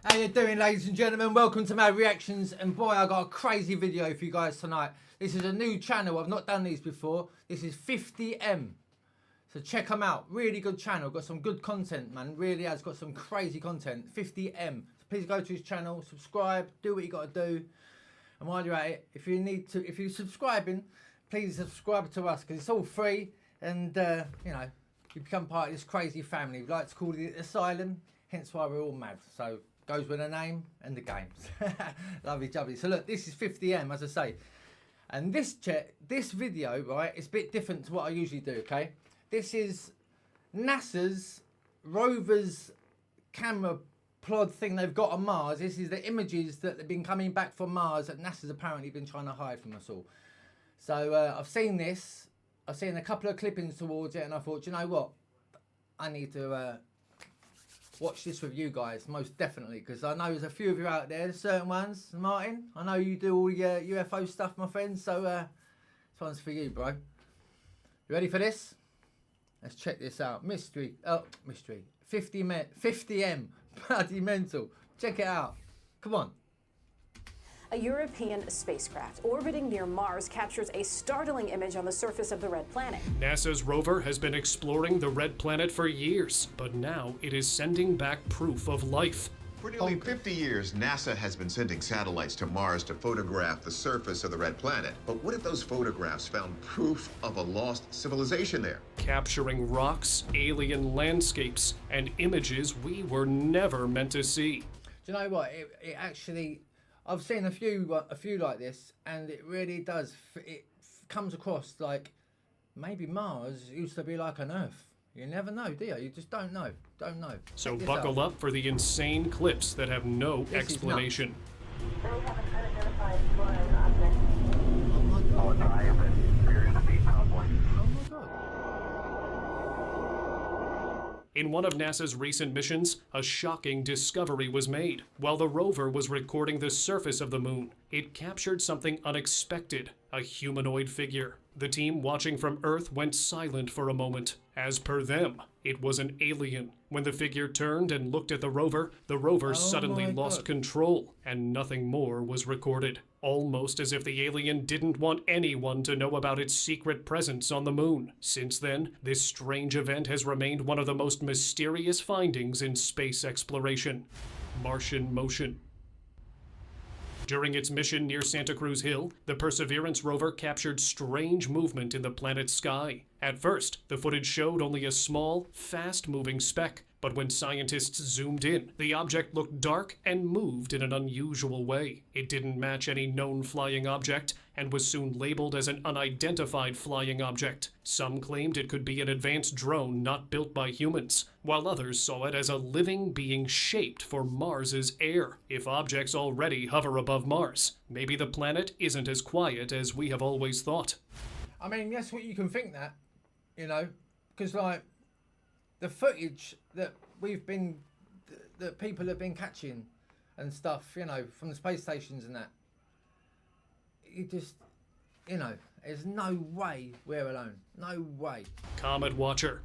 How you doing, ladies and gentlemen? Welcome to my reactions, and boy, I got a crazy video for you guys tonight. This is a new channel. I've not done these before. This is 50M. So check them out. Really good channel. Got some good content, man. Really has got some crazy content. 50M. So please go to his channel, subscribe, do what you got to do. And while you're at it, if you're subscribing, please subscribe to us because it's all free. And you know, you become part of this crazy family. We like to call it Asylum. Hence why we're all mad. So goes with the name and the games. Lovely jubbly. So look, this is 50M, as I say. And this video, right, it's a bit different to what I usually do, okay? This is NASA's rover's camera plod thing they've got on Mars. This is the images that have been coming back from Mars that NASA's apparently been trying to hide from us all. So I've seen this. I've seen a couple of clippings towards it, and I thought, you know what? I need to watch this with you guys, most definitely, because I know there's a few of you out there, certain ones. Martin, I know you do all your UFO stuff, my friend, so this one's for you, bro. You ready for this? Let's check this out. Mystery. 50M. Bloody mental. Check it out. Come on. A European spacecraft orbiting near Mars captures a startling image on the surface of the red planet. NASA's rover has been exploring the red planet for years, but now it is sending back proof of life. For nearly 50 years, NASA has been sending satellites to Mars to photograph the surface of the red planet. But what if those photographs found proof of a lost civilization there? Capturing rocks, alien landscapes, and images we were never meant to see. Do you know what? It actually... I've seen a few like this, and it really does. It comes across like maybe Mars used to be like an Earth. You never know, do you? You just don't know. Don't know. So buckle up for the insane clips that have no explanation. We have an unidentified flying object. Oh my God. I have experienced a complex. Oh my God. In one of NASA's recent missions, a shocking discovery was made. While the rover was recording the surface of the moon, it captured something unexpected, a humanoid figure. The team watching from Earth went silent for a moment. As per them, it was an alien. When the figure turned and looked at the rover suddenly lost control, and nothing more was recorded. Almost as if the alien didn't want anyone to know about its secret presence on the moon. Since then, this strange event has remained one of the most mysterious findings in space exploration. Martian motion. During its mission near Santa Cruz Hill, the Perseverance rover captured strange movement in the planet's sky. At first, the footage showed only a small, fast-moving speck, but when scientists zoomed in, the object looked dark and moved in an unusual way. It didn't match any known flying object, and was soon labeled as an unidentified flying object. Some claimed it could be an advanced drone not built by humans, while others saw it as a living being shaped for Mars's air. If objects already hover above Mars, maybe the planet isn't as quiet as we have always thought. I mean, that's what you can think that, you know, because like the footage that that people have been catching and stuff, you know, from the space stations and that, you just, you know, there's no way we're alone. No way. Comet Watcher.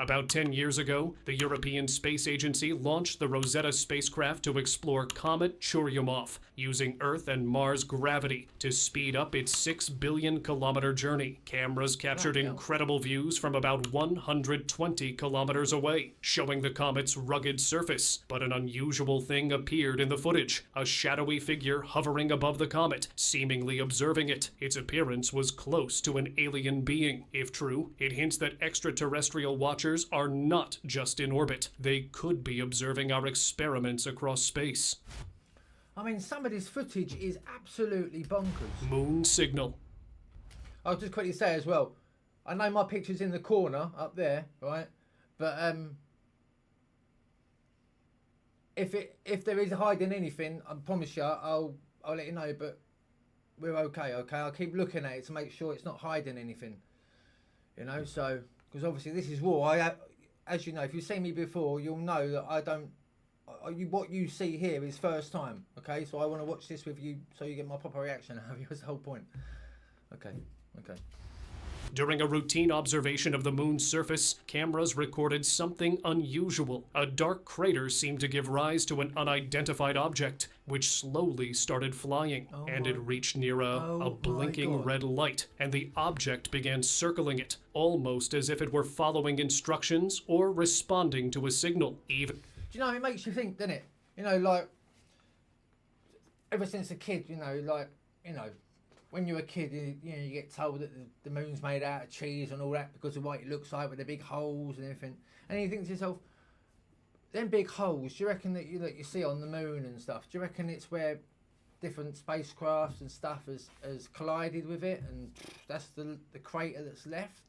About 10 years ago, the European Space Agency launched the Rosetta spacecraft to explore Comet Churyumov, using Earth and Mars gravity to speed up its 6 billion kilometer journey. Cameras captured incredible views from about 120 kilometers away, showing the comet's rugged surface. But an unusual thing appeared in the footage, a shadowy figure hovering above the comet, seemingly observing it. Its appearance was close to an alien being. If true, it hints that extraterrestrial watchers are not just in orbit. They could be observing our experiments across space. I mean, some of this footage is absolutely bonkers. Moon signal. I'll just quickly say as well, I know my picture's in the corner up there, right? But if there is hiding anything, I promise you, I'll let you know. But we're okay. I'll keep looking at it to make sure it's not hiding anything. You know, so because obviously this is raw. As you know, if you've seen me before, you'll know that I don't. What you see here is first time. Okay, so I want to watch this with you so you get my proper reaction. That's the whole point. Okay. During a routine observation of the moon's surface, cameras recorded something unusual. A dark crater seemed to give rise to an unidentified object, which slowly started flying, and it reached near a blinking red light, and the object began circling it, almost as if it were following instructions or responding to a signal. Even Do you know, it makes you think, doesn't it? You know, like, ever since a kid, when you're a kid, you get told that the moon's made out of cheese and all that because of what it looks like with the big holes and everything. And you think to yourself, them big holes, do you reckon that you see on the moon and stuff, do you reckon it's where different spacecrafts and stuff has collided with it and that's the crater that's left?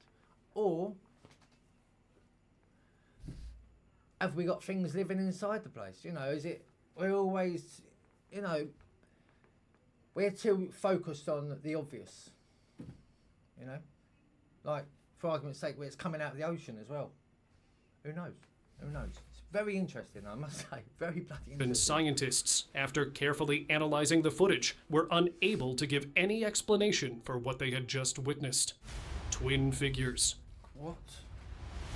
Or have we got things living inside the place? Is it, we're always, we're too focused on the obvious, like, for argument's sake, where it's coming out of the ocean as well. Who knows? It's very interesting, I must say, very bloody interesting. scientists, after carefully analyzing the footage, were unable to give any explanation for what they had just witnessed. Twin figures. What?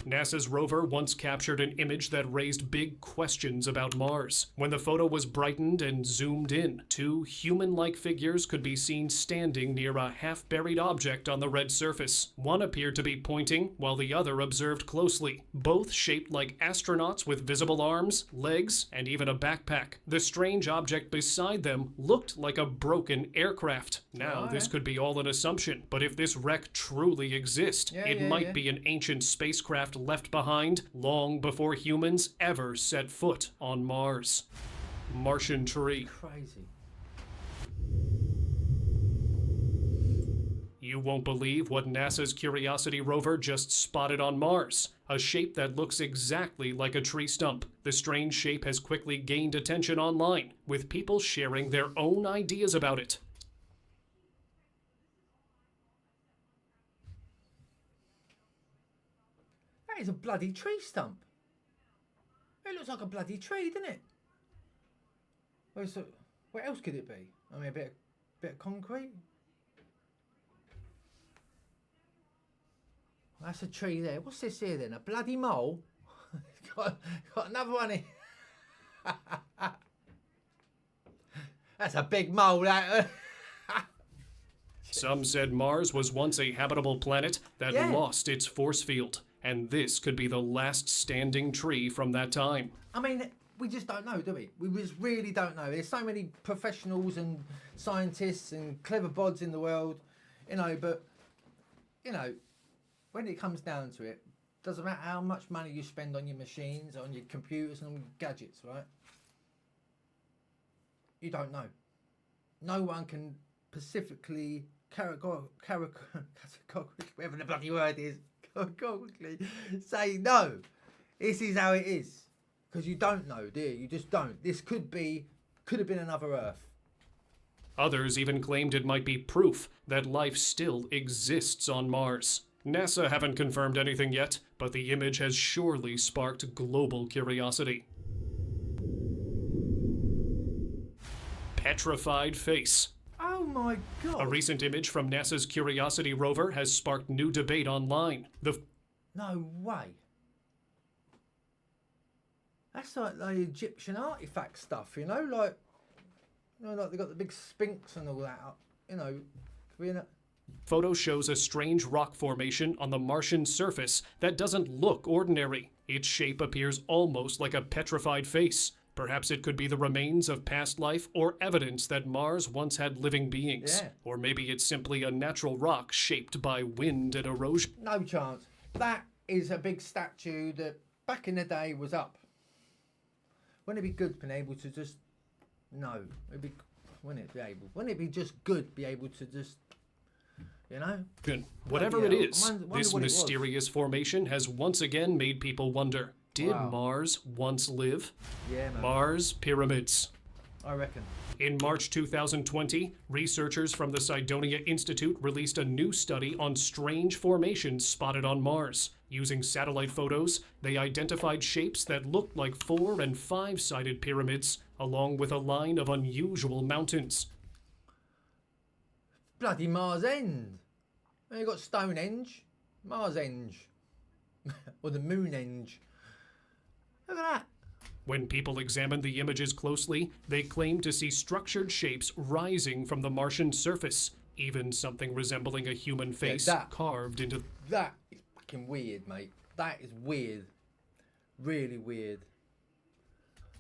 NASA's rover once captured an image that raised big questions about Mars. When the photo was brightened and zoomed in, two human-like figures could be seen standing near a half-buried object on the red surface. One appeared to be pointing, while the other observed closely. Both shaped like astronauts with visible arms, legs, and even a backpack. The strange object beside them looked like a broken aircraft. Now, this could be all an assumption, but if this wreck truly exists, it might be an ancient spacecraft left behind long before humans ever set foot on Mars. Martian tree. Crazy. You won't believe what NASA's Curiosity rover just spotted on Mars. A shape that looks exactly like a tree stump. The strange shape has quickly gained attention online, with people sharing their own ideas about it. That is a bloody tree stump. It looks like a bloody tree, doesn't it? What else could it be? I mean, a bit of concrete. That's a tree there. What's this here then? A bloody mole? got another one here. That's a big mole, that. Some said Mars was once a habitable planet that lost its force field, and this could be the last standing tree from that time. I mean, we just don't know, do we? We just really don't know. There's so many professionals and scientists and clever bods in the world, but, when it comes down to it, doesn't matter how much money you spend on your machines, on your computers and on your gadgets, right? You don't know. No one can specifically, whatever the bloody word is, categorically say, no, this is how it is. Because you don't know, do you? You just don't. This could have been another Earth. Others even claimed it might be proof that life still exists on Mars. NASA haven't confirmed anything yet, but the image has surely sparked global curiosity. Petrified face. Oh my God. A recent image from NASA's Curiosity rover has sparked new debate online. No way. That's like the Egyptian artifact stuff, like they got the big Sphinx and all that, Photo shows a strange rock formation on the Martian surface that doesn't look ordinary. Its shape appears almost like a petrified face. Perhaps it could be the remains of past life or evidence that Mars once had living beings. Yeah. Or maybe it's simply a natural rock shaped by wind and erosion. No chance. That is a big statue that back in the day was up. Wouldn't it be good being able to just... No. Wouldn't it be just good be able to just... Whatever it is, this mysterious formation has once again made people wonder, did Mars once live? Yeah, man. Mars pyramids. I reckon. In March 2020, researchers from the Cydonia Institute released a new study on strange formations spotted on Mars. Using satellite photos, they identified shapes that looked like 4- and 5-sided pyramids, along with a line of unusual mountains. Bloody Mars End. Then you've got Stonehenge, Marsenge, or the Moonhenge. Look at that. When people examined the images closely, they claimed to see structured shapes rising from the Martian surface, even something resembling a human face that- carved into That is fucking weird, mate. That is weird. Really weird.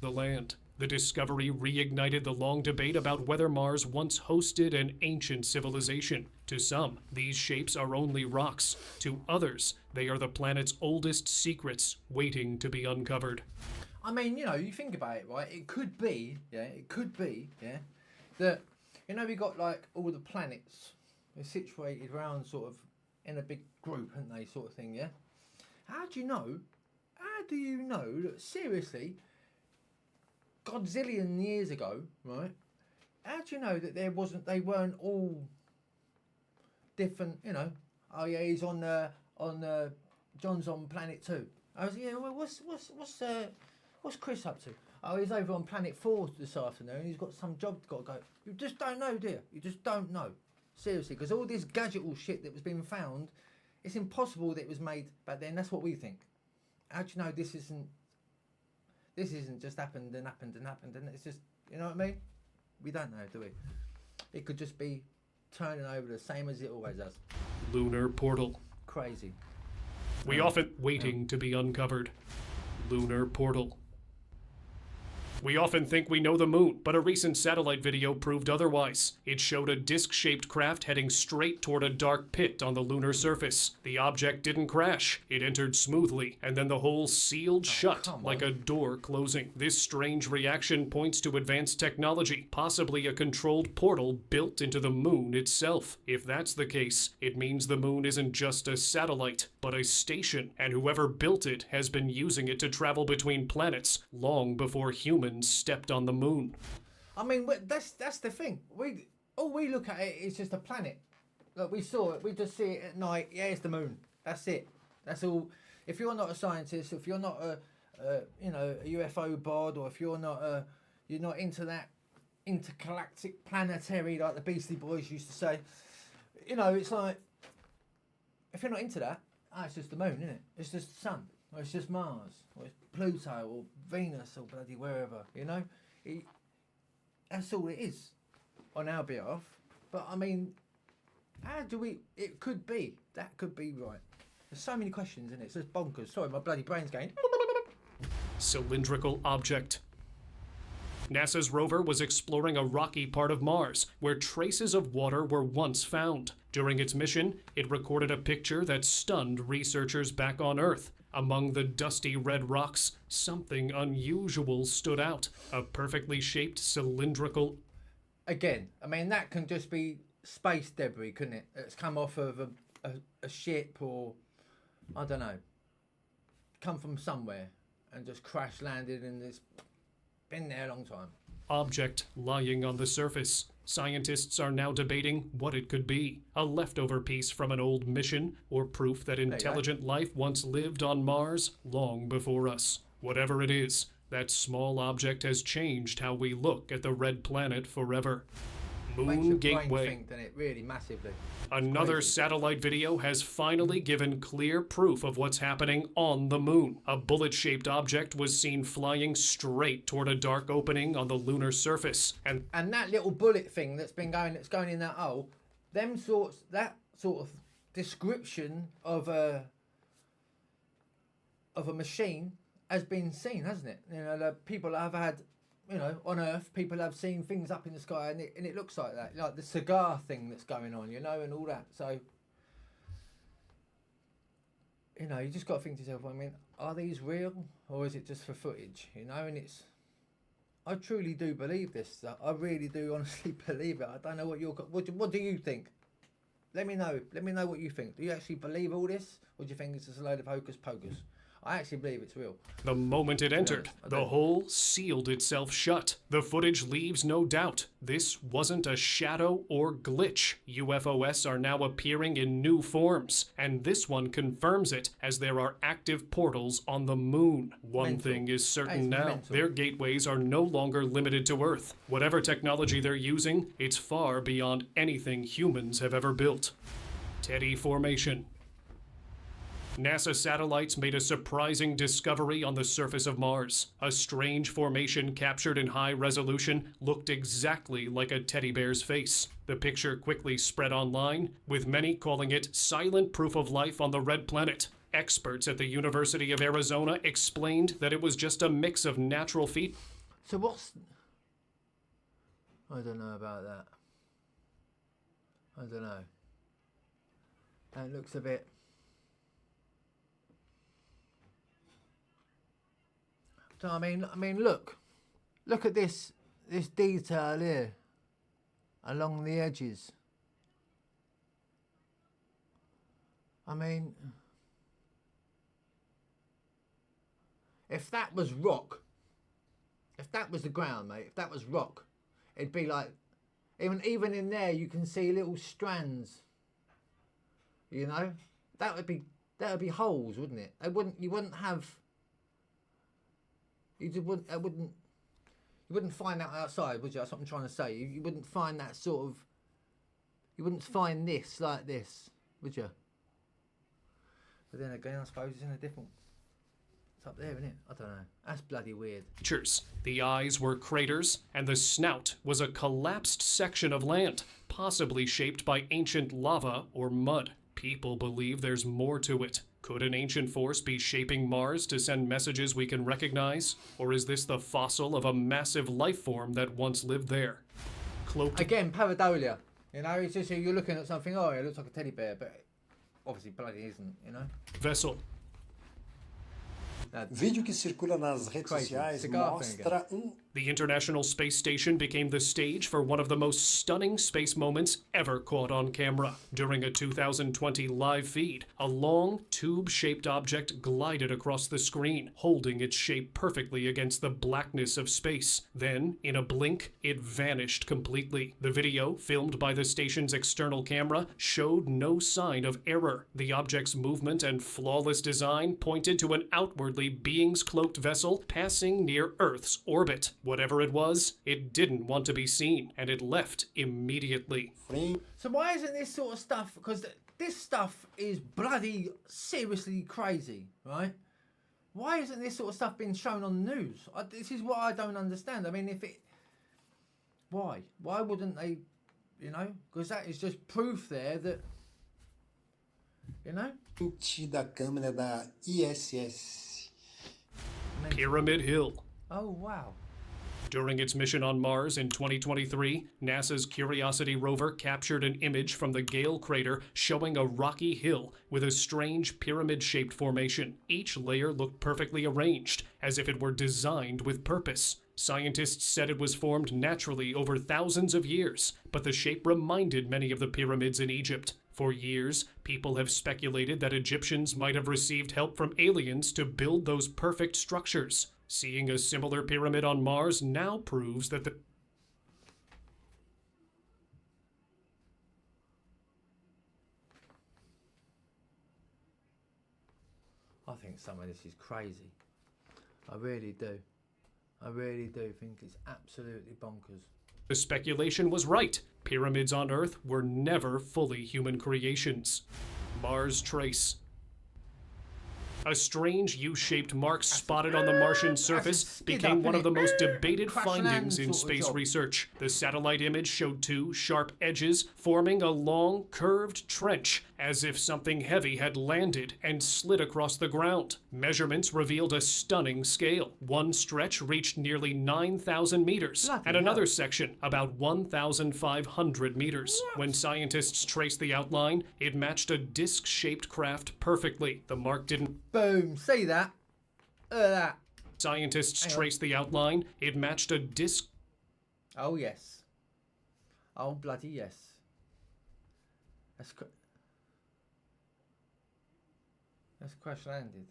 the land. The discovery reignited the long debate about whether Mars once hosted an ancient civilization. To some, these shapes are only rocks. To others, they are the planet's oldest secrets waiting to be uncovered. I mean, you know, you think about it, right? It could be, that, you know, we got like all the planets. They're situated around sort of in a big group, aren't they, sort of thing, yeah? How do you know that, seriously, godzillion years ago, right? How do you know that they weren't all different, you know? Oh yeah, he's on John's on planet 2. I was, yeah, well, what's Chris up to? Oh, he's over on planet 4 this afternoon. He's got some job got to go. You just don't know, do you? You just don't know. Seriously, because all this gadget-all shit that was being found, it's impossible that it was made back then. That's what we think. How do you know this isn't just happened and it's just, you know what I mean? We don't know, do we? It could just be turning over the same as it always does. Lunar portal. Crazy. We often waiting to be uncovered. Lunar portal. We often think we know the moon, but a recent satellite video proved otherwise. It showed a disc-shaped craft heading straight toward a dark pit on the lunar surface. The object didn't crash. It entered smoothly, and then the hole sealed shut like a door closing. This strange reaction points to advanced technology, possibly a controlled portal built into the moon itself. If that's the case, it means the moon isn't just a satellite, but a station, and whoever built it has been using it to travel between planets long before humans stepped on the moon. I mean, that's the thing. All we look at it is just a planet. Look, we saw it. We just see it at night. Yeah, it's the moon. That's it. That's all. If you're not a scientist, if you're not a UFO bod, or if you're not into that intergalactic planetary like the Beastie Boys used to say, you know, it's like, if you're not into that, it's just the moon, isn't it? It's just the sun. Or it's just Mars, or it's Pluto, or Venus, or bloody wherever, you know? That's all it is on our behalf. But, I mean, how do we... It could be. That could be right. There's so many questions in it. It's just bonkers. Sorry, my bloody brain's going... Cylindrical object. NASA's rover was exploring a rocky part of Mars, where traces of water were once found. During its mission, it recorded a picture that stunned researchers back on Earth. Among the dusty red rocks, something unusual stood out. A perfectly shaped cylindrical... Again, I mean, that can just be space debris, couldn't it? It's come off of a ship, or, I don't know, come from somewhere and just crash landed, and it's been there a long time. Object lying on the surface. Scientists are now debating what it could be. A leftover piece from an old mission, or proof that intelligent life once lived on Mars long before us. Whatever it is, that small object has changed how we look at the red planet forever. Makes Moon your brain Gateway. think, doesn't it? Really massively. Another Crazy. satellite video has finally given clear proof of what's happening on the moon. A bullet-shaped object was seen flying straight toward a dark opening on the lunar surface, and that little bullet thing that's going in that hole, that sort of description of a machine has been seen, hasn't it? You know, the people have had, you know, on Earth, people have seen things up in the sky, and it looks like that, like the cigar thing that's going on, you know, and all that. So, you know, you just got to think to yourself, I mean, are these real, or is it just for footage, you know? And I truly do believe this. I really do honestly believe it. I don't know what do you think? Let me know. Let me know what you think. Do you actually believe all this, or do you think it's just a load of hocus pocus? I actually believe it's real. the moment it entered, the hole sealed itself shut. The footage leaves no doubt. This wasn't a shadow or glitch. UFOs are now appearing in new forms, and this one confirms it, as there are active portals on the moon. One Mental. thing is certain That is now. mental. Their gateways are no longer limited to Earth. Whatever technology they're using, it's far beyond anything humans have ever built. Teddy Formation. NASA satellites made a surprising discovery on the surface of Mars. A strange formation captured in high resolution looked exactly like a teddy bear's face. The picture quickly spread online, with many calling it silent proof of life on the red planet. Experts at the University of Arizona explained that it was just a mix of natural features. So what's... I don't know about that. I don't know. That looks a bit... So I mean, look at this detail here along the edges. I mean, if that was rock, if that was the ground, mate, if that was rock, it'd be like, even in there you can see little strands. You know, that would be holes, wouldn't it? You wouldn't find that outside, would you? That's what I'm trying to say. You wouldn't find that sort of. You wouldn't find this like this, would you? But then again, I suppose it's in a different. It's up there, isn't it? I don't know. That's bloody weird. The eyes were craters, and the snout was a collapsed section of land, possibly shaped by ancient lava or mud. People believe there's more to it. Could an ancient force be shaping Mars to send messages we can recognize? Or is this the fossil of a massive life form that once lived there? Cloaked again, pareidolia. You know, it's just you're looking at something, oh, it looks like a teddy bear, but obviously bloody isn't, you know? vessel. Vídeo que circula nas redes sociais mostra The International Space Station became the stage for one of the most stunning space moments ever caught on camera. During a 2020 live feed, a long, tube-shaped object glided across the screen, holding its shape perfectly against the blackness of space. Then, in a blink, it vanished completely. The video, filmed by the station's external camera, showed no sign of error. The object's movement and flawless design pointed to an outwardly beings-cloaked vessel passing near Earth's orbit. Whatever it was, it didn't want to be seen, and it left immediately. So why isn't this sort of stuff, because this stuff is bloody seriously crazy, right? Why isn't this sort of stuff being shown on the news? This is what I don't understand. I mean, why? Why wouldn't they, you know? Because that is just proof there that, you know? da câmera da ISS. Pyramid Hill. Oh, wow. During its mission on Mars in 2023, NASA's Curiosity rover captured an image from the Gale crater showing a rocky hill with a strange pyramid-shaped formation. Each layer looked perfectly arranged, as if it were designed with purpose. Scientists said it was formed naturally over thousands of years, but the shape reminded many of the pyramids in Egypt. For years, people have speculated that Egyptians might have received help from aliens to build those perfect structures. Seeing a similar pyramid on Mars now proves that I think some of this is crazy. I really do. I really do think it's absolutely bonkers. the speculation was right. Pyramids on Earth were never fully human creations. Mars Trace. A strange U-shaped mark spotted on the Martian surface became one of the most debated findings in space research. The satellite image showed two sharp edges forming a long, curved trench, as if something heavy had landed and slid across the ground. Measurements revealed a stunning scale. One stretch reached nearly 9,000 meters, and another section about 1,500 meters. When scientists traced the outline, it matched a disc-shaped craft perfectly. The mark didn't... Boom, see that? Look at that. Scientists traced the outline. It matched a disc. Oh, yes. Oh, bloody yes. That's crash landed.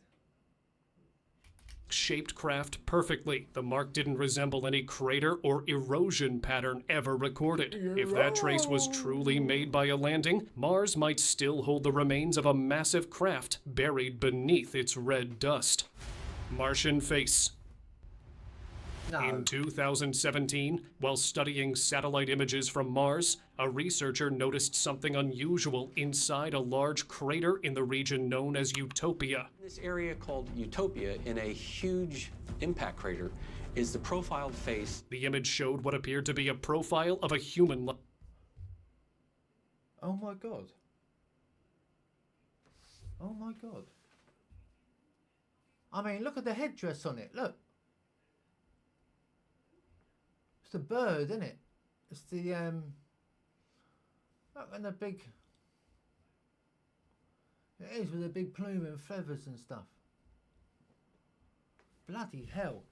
Shaped craft perfectly. The mark didn't resemble any crater or erosion pattern ever recorded. If that trace was truly made by a landing, Mars might still hold the remains of a massive craft buried beneath its red dust. Martian face. No. In 2017, while studying satellite images from Mars, a researcher noticed something unusual inside a large crater in the region known as Utopia. This area called Utopia, in a huge impact crater, is the profiled face. The image showed what appeared to be a profile of a human. Oh my god. Oh my god. I mean, look at the headdress on it. Look. It's the bird, isn't it? It's the look, and the big. It is with the big plume and feathers and stuff. Bloody hell.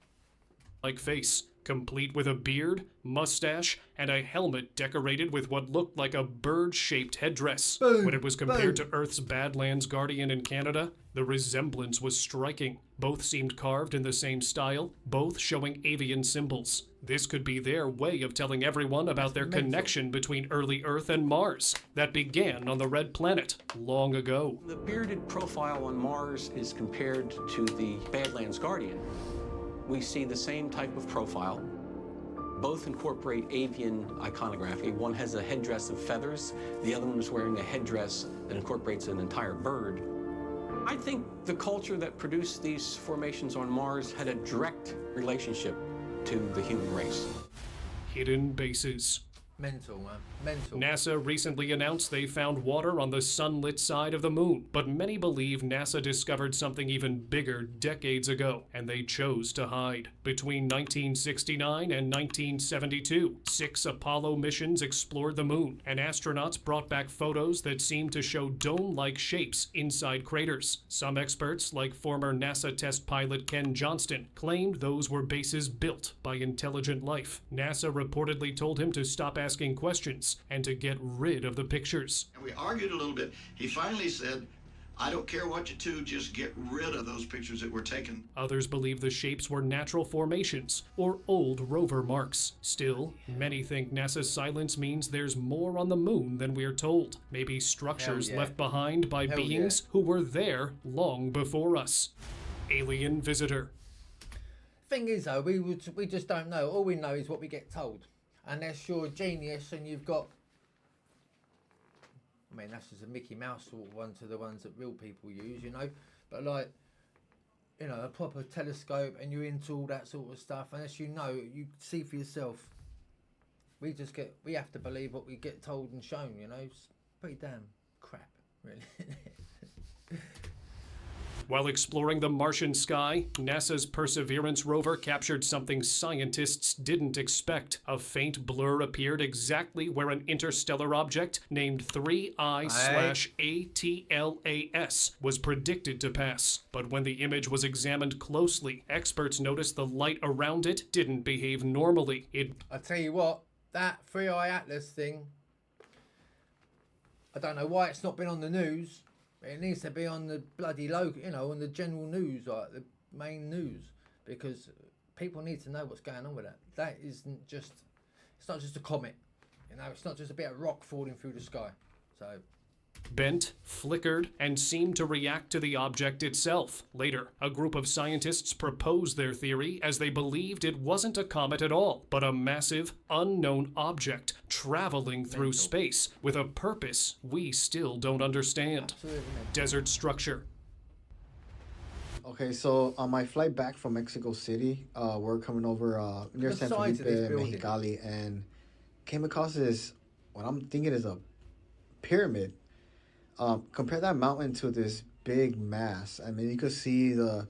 Like face, complete with a beard, mustache, and a helmet decorated with what looked like a bird-shaped headdress. Boom, When it was compared boom. to Earth's Badlands Guardian in Canada, the resemblance was striking. Both seemed carved in the same style, both showing avian symbols. This could be their way of telling everyone about their mental. connection between early Earth and Mars that began on the Red Planet long ago. The bearded profile on Mars is compared to the Badlands Guardian. We see the same type of profile. Both incorporate avian iconography. One has a headdress of feathers. The other one is wearing a headdress that incorporates an entire bird. I think the culture that produced these formations on Mars had a direct relationship to the human race. Hidden bases. Mental, man. Mental. NASA recently announced they found water on the sunlit side of the moon, but many believe NASA discovered something even bigger decades ago, and they chose to hide. Between 1969 and 1972, 6 Apollo missions explored the moon, and astronauts brought back photos that seemed to show dome-like shapes inside craters. Some experts, like former NASA test pilot Ken Johnston, claimed those were bases built by intelligent life. NASA reportedly told him to stop asking questions and to get rid of the pictures. And we argued a little bit. He finally said, I don't care what you do, just get rid of those pictures that were taken. Others believe the shapes were natural formations or old rover marks. Still, many think NASA's silence means there's more on the moon than we're told. Maybe structures Hell yeah. left behind by Hell beings who were there long before us. Alien visitor. Thing is, though, we just don't know. All we know is what we get told. Unless you're a genius and you've got, I mean, that's just a Mickey Mouse sort of one to the ones that real people use, you know. But like, you know, a proper telescope and you're into all that sort of stuff. Unless you know, you see for yourself. We have to believe what we get told and shown, you know. It's pretty damn crap, really. While exploring the Martian sky, NASA's Perseverance rover captured something scientists didn't expect. A faint blur appeared exactly where an interstellar object named 3I/ATLAS was predicted to pass. But when the image was examined closely, experts noticed the light around it didn't behave normally. I tell you what, that 3I Atlas thing, I don't know why it's not been on the news. It needs to be on the bloody local, you know, on the general news, like the main news, because people need to know what's going on with that. That isn't just, it's not just a comet, you know, it's not just a bit of rock falling through the sky. So bent, flickered, and seemed to react to the object itself. Later, a group of scientists proposed their theory as they believed it wasn't a comet at all, but a massive, unknown object traveling through space with a purpose we still don't understand. absolutely mental. Desert structure. Okay, so on my flight back from Mexico City, we're coming over near The San size Felipe, of this building. Mexicali, and came across this, what I'm thinking is a pyramid. Compare that mountain to this big mass. I mean, you could see the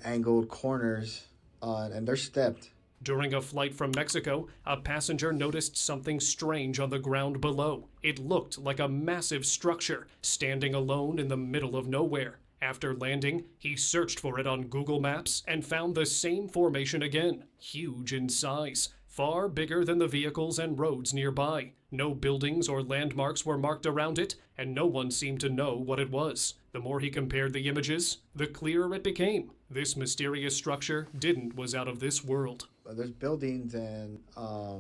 angled corners, and they're stepped. During a flight from Mexico, a passenger noticed something strange on the ground below. It looked like a massive structure, standing alone in the middle of nowhere. After landing, he searched for it on Google Maps and found the same formation again, huge in size, far bigger than the vehicles and roads nearby. No buildings or landmarks were marked around it, and no one seemed to know what it was. The more he compared the images, the clearer it became. This mysterious structure was out of this world. There's buildings, and I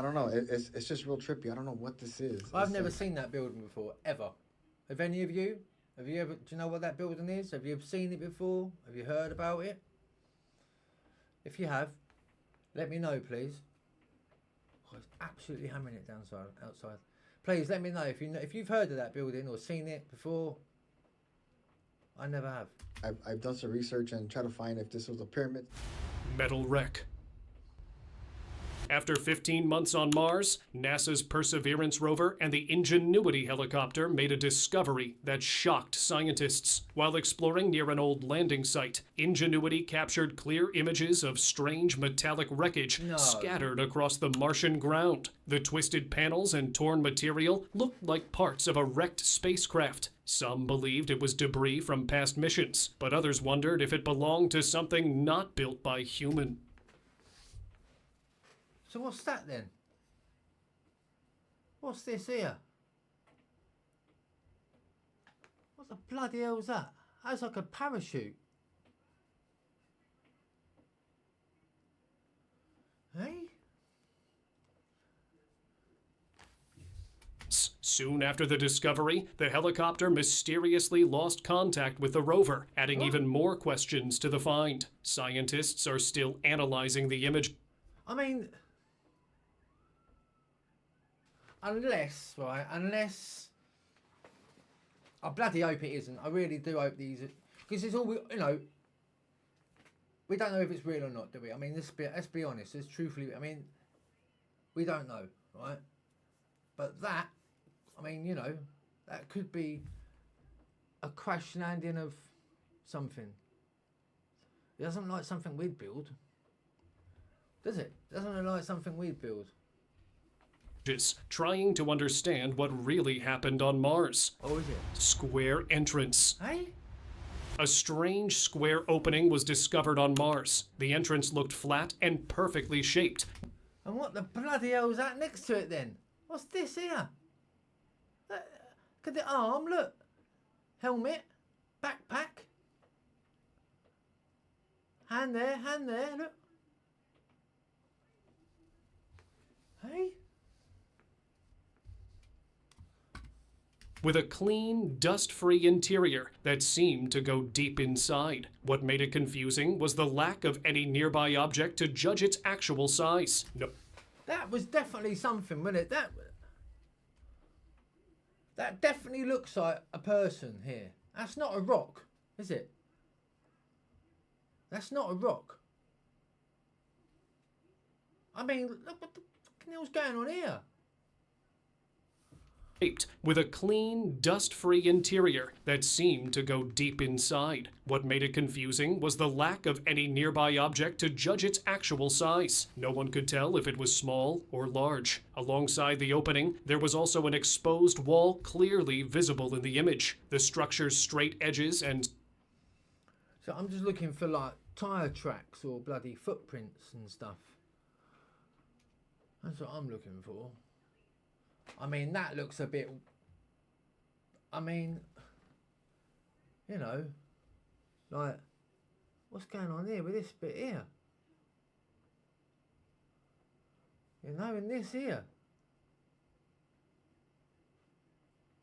don't know. It's just real trippy. I don't know what this is. I've It's never like- seen that building before, ever. Have any of you? Have you ever, do you know what that building is? Have you ever seen it before? Have you heard about it? If you have, Let me know, please. Oh, it's absolutely hammering it outside. Please let me know if you've heard of that building or seen it before. I never have. I've done some research and tried to find if this was a pyramid. Metal wreck. After 15 months on Mars, NASA's Perseverance rover and the Ingenuity helicopter made a discovery that shocked scientists. While exploring near an old landing site, Ingenuity captured clear images of strange metallic wreckage scattered across the Martian ground. The twisted panels and torn material looked like parts of a wrecked spacecraft. Some believed it was debris from past missions, but others wondered if it belonged to something not built by human. So what's that then? What's this here? What the bloody hell's that? That's like a parachute. Hey? Soon after the discovery, the helicopter mysteriously lost contact with the rover, adding even more questions to the find. Scientists are still analyzing the image. I mean, unless, I bloody hope it isn't. I really do hope these, because it's all, we don't know if it's real or not, do we? I mean, let's be honest, let's truthfully, I mean, we don't know, right? But that, I mean, that could be a crash landing of something. It doesn't look like something we'd build, does it? It doesn't look like something we'd build. Trying to understand what really happened on Mars. Oh, is it? Square entrance. Hey? A strange square opening was discovered on Mars. The entrance looked flat and perfectly shaped. And what the bloody hell is that next to it then? What's this here? Look at the arm, look. Helmet, backpack. Hand there, look. Hey? With a clean, dust-free interior that seemed to go deep inside. What made it confusing was the lack of any nearby object to judge its actual size. No. That was definitely something, wasn't it? That definitely looks like a person here. That's not a rock, is it? That's not a rock. I mean, look what the fucking hell's going on here? With a clean, dust-free interior that seemed to go deep inside. What made it confusing was the lack of any nearby object to judge its actual size. No one could tell if it was small or large. Alongside the opening, there was also an exposed wall clearly visible in the image. The structure's straight edges and... So I'm just looking for like tyre tracks or bloody footprints and stuff. That's what I'm looking for. I mean, that looks a bit... I mean, like, what's going on here with this bit here? In this here.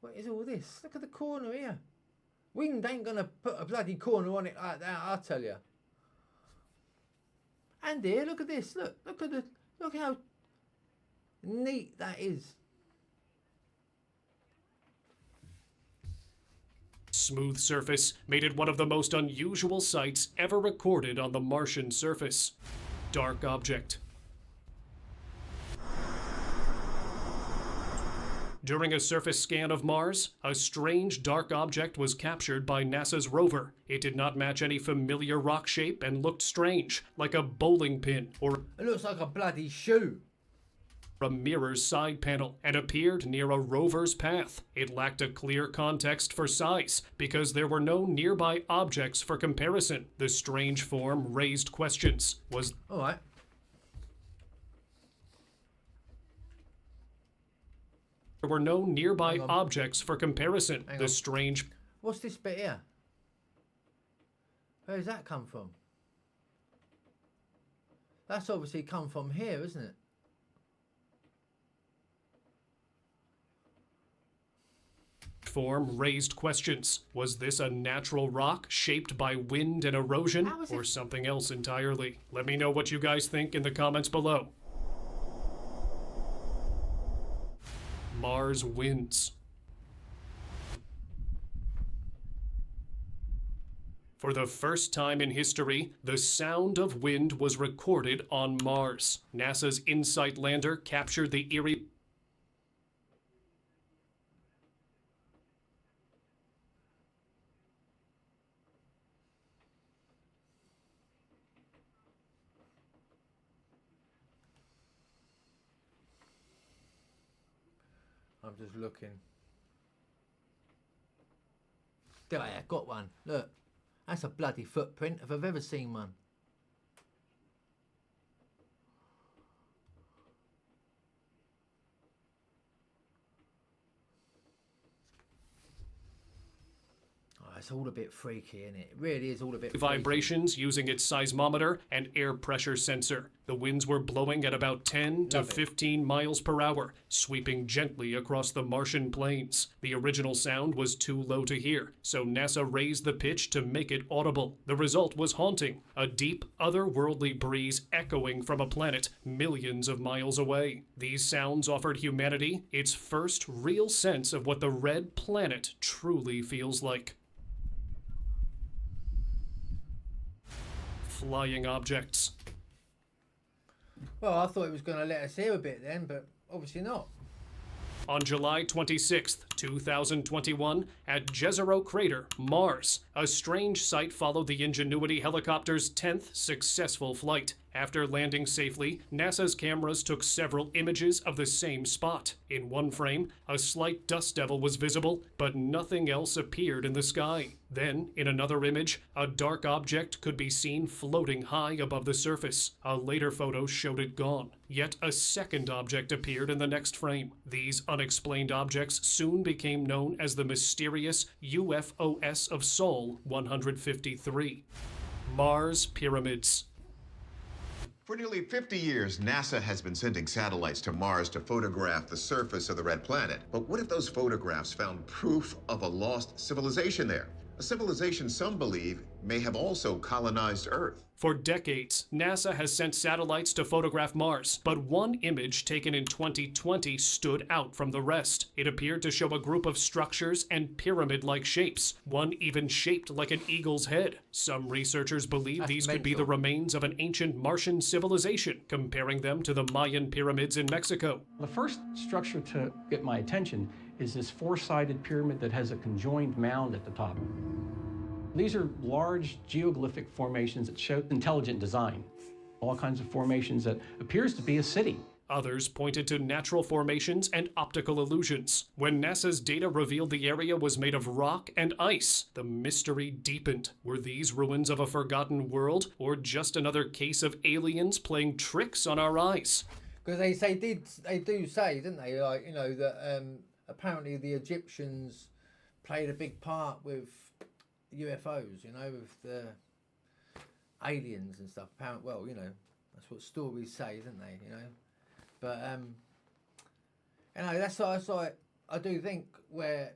What is all this? Look at the corner here. Wind ain't going to put a bloody corner on it like that, I'll tell you. And here, look at this. Look how neat that is. Smooth surface made it one of the most unusual sights ever recorded on the Martian surface. Dark object. During a surface scan of Mars, a strange dark object was captured by NASA's rover. It did not match any familiar rock shape and looked strange, like a bowling pin or... It looks like a bloody shoe. A mirror's side panel and appeared near a rover's path. It lacked a clear context for size because there were no nearby objects for comparison. The strange form raised questions. Was... All right. There were no nearby objects for comparison. Hang The on. strange... What's this bit here? Where does that come from? That's obviously come from here, isn't it? form raised questions. Was this a natural rock shaped by wind and erosion, or something else entirely? Let me know what you guys think in the comments below. Mars wins. For the first time in history, the sound of wind was recorded on Mars. NASA's InSight lander captured the eerie... I'm just looking. There, I got one. Look. That's a bloody footprint if I've ever seen one. Oh, it's all a bit freaky, isn't it? It really is all a bit freaky. Vibrations using its seismometer and air pressure sensor. The winds were blowing at about 10 to 15 miles per hour, sweeping gently across the Martian plains. The original sound was too low to hear, so NASA raised the pitch to make it audible. The result was haunting, a deep, otherworldly breeze echoing from a planet millions of miles away. These sounds offered humanity its first real sense of what the red planet truly feels like. Flying objects. Well, I thought it was going to let us hear a bit then, but obviously not. On July 26, 2021, at Jezero Crater, Mars, a strange sight followed the Ingenuity helicopter's 10th successful flight. After landing safely, NASA's cameras took several images of the same spot. In one frame, a slight dust devil was visible, but nothing else appeared in the sky. Then, in another image, a dark object could be seen floating high above the surface. A later photo showed it gone. Yet a second object appeared in the next frame. These unexplained objects soon became known as the mysterious UFOS of Sol 153. Mars Pyramids. For nearly 50 years, NASA has been sending satellites to Mars to photograph the surface of the red planet. But what if those photographs found proof of a lost civilization there? A civilization some believe may have also colonized Earth. For decades, NASA has sent satellites to photograph Mars, but one image taken in 2020 stood out from the rest. It appeared to show a group of structures and pyramid-like shapes, one even shaped like an eagle's head. Some researchers believe these could be the remains of an ancient Martian civilization, comparing them to the Mayan pyramids in Mexico. The first structure to get my attention is this four-sided pyramid that has a conjoined mound at the top. These are large geoglyphic formations that show intelligent design. All kinds of formations that appears to be a city. Others pointed to natural formations and optical illusions. When NASA's data revealed the area was made of rock and ice, the mystery deepened. Were these ruins of a forgotten world, or just another case of aliens playing tricks on our eyes? Because they do say, didn't they, like, you know, that apparently the Egyptians played a big part with UFOs, you know, with the aliens and stuff. Apparently, well, you know, that's what stories say, don't they, you know? But, you know, that's like, I do think where,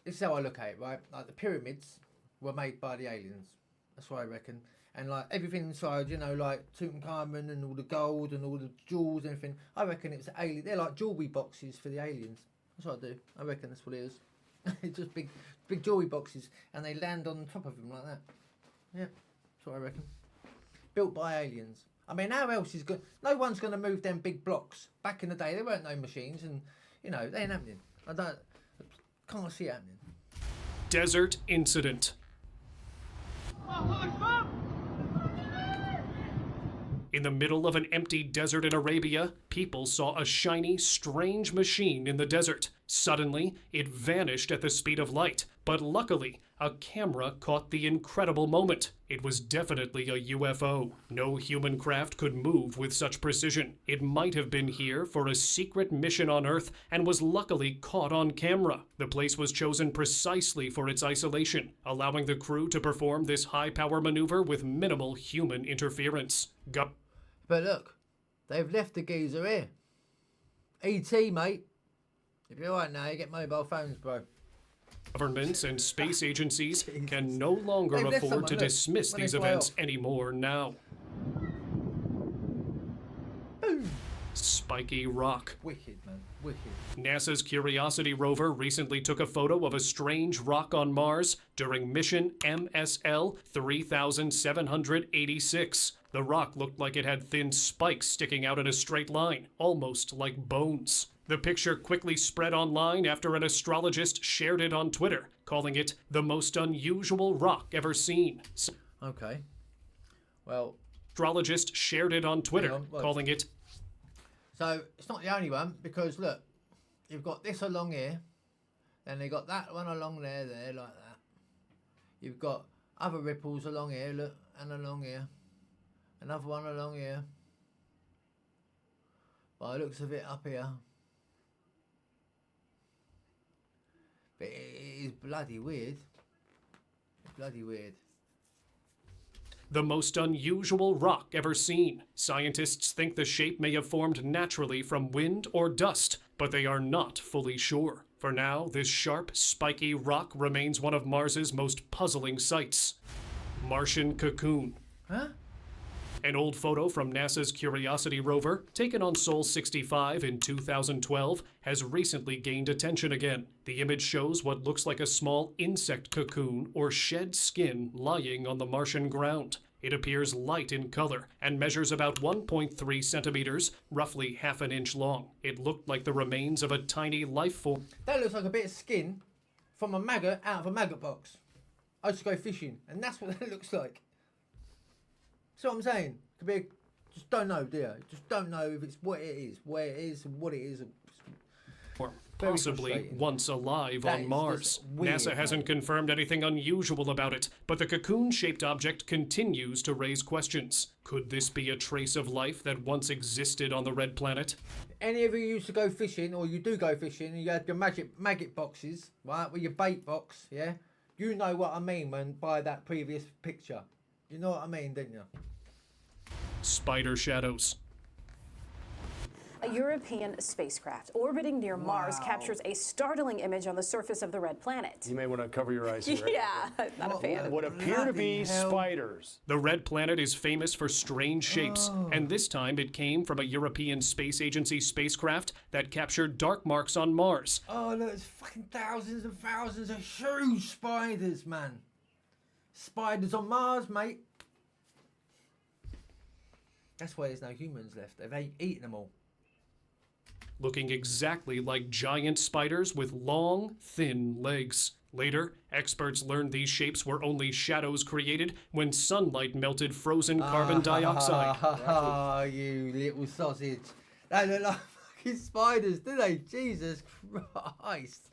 this is how I look at it, right? Like the pyramids were made by the aliens. That's what I reckon. And like everything inside, you know, like Tutankhamun and all the gold and all the jewels and everything, I reckon it's alien. They're like jewelry boxes for the aliens. That's what I do. I reckon that's what it is. It's just big jewelry boxes, and they land on top of them like that. Yeah, that's what I reckon. Built by aliens. I mean, how else is good? No one's going to move them big blocks. Back in the day, there weren't no machines, and you know they ain't happening. I can't see it happening. Desert incident. In the middle of an empty desert in Arabia, people saw a shiny, strange machine in the desert. Suddenly, it vanished at the speed of light, but luckily, a camera caught the incredible moment. It was definitely a UFO. No human craft could move with such precision. It might have been here for a secret mission on Earth and was luckily caught on camera. The place was chosen precisely for its isolation, allowing the crew to perform this high-power maneuver with minimal human interference. But look, they've left the geezer here. E.T., mate. If you're right now, you get mobile phones, bro. Governments and space agencies can no longer They've left afford someone, to look, dismiss when they these fly events off. anymore now. Boom. Spiky rock. Wicked, man. Wicked. NASA's Curiosity rover recently took a photo of a strange rock on Mars during mission MSL 3786. The rock looked like it had thin spikes sticking out in a straight line, almost like bones. The picture quickly spread online after an astrologist shared it on Twitter, calling it the most unusual rock ever seen. Okay. Well, Astrologist shared it on Twitter, Hang on, look. calling it so it's not the only one because look, you've got this along here, then they got that one along there, like that. You've got other ripples along here, look, and along here. Another one along here. By the looks of it up here. But it is bloody weird. Bloody weird. the most unusual rock ever seen. Scientists think the shape may have formed naturally from wind or dust, but they are not fully sure. For now, this sharp, spiky rock remains one of Mars's most puzzling sights. Martian cocoon. Huh? An old photo from NASA's Curiosity rover, taken on Sol 65 in 2012, has recently gained attention again. The image shows what looks like a small insect cocoon or shed skin lying on the Martian ground. It appears light in color and measures about 1.3 centimeters, roughly half an inch long. It looked like the remains of a tiny life form. That looks like a bit of skin from a maggot out of a maggot box. I used to go fishing, and that's what that looks like. See what I'm saying? Could be just don't know, do you? Just don't know if it's what it is, where it is, and what it is. Or Very possibly frustrating. once alive That on is Mars. just weird, NASA hasn't confirmed anything unusual about it, but the cocoon-shaped object continues to raise questions. Could this be a trace of life that once existed on the red planet? Any of you used to go fishing, or you do go fishing, and you had your maggot boxes, right, with your bait box, yeah? You know what I mean when by that previous picture. You know what I mean, didn't you? Spider shadows. A European spacecraft orbiting near Mars captures a startling image on the surface of the red planet. You may want to cover your eyes here. Yeah, not a fan. What appear to be hell? spiders. The red planet is famous for strange shapes, and this time it came from a European Space Agency spacecraft that captured dark marks on Mars. Oh, look, there's fucking thousands and thousands of huge spiders, man. Spiders on Mars, mate. That's why there's no humans left. They've eaten them all. Looking exactly like giant spiders with long, thin legs. Later, experts learned these shapes were only shadows created when sunlight melted frozen carbon dioxide. Ah, you little sausage. They look like fucking spiders, do they? Jesus Christ.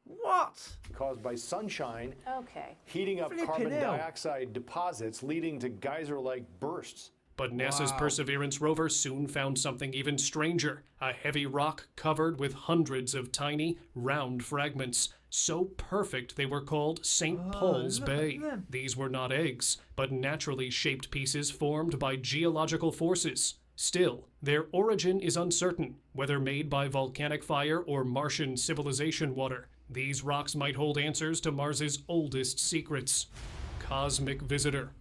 What? Caused by sunshine Okay. heating up Flipping carbon hell. dioxide deposits, leading to geyser-like bursts. But NASA's Wow. Perseverance rover soon found something even stranger. A heavy rock covered with hundreds of tiny, round fragments. So perfect they were called St. Paul's look at Bay. them. These were not eggs, but naturally shaped pieces formed by geological forces. Still, their origin is uncertain, whether made by volcanic fire or Martian civilization water. These rocks might hold answers to Mars's oldest secrets. Cosmic visitor.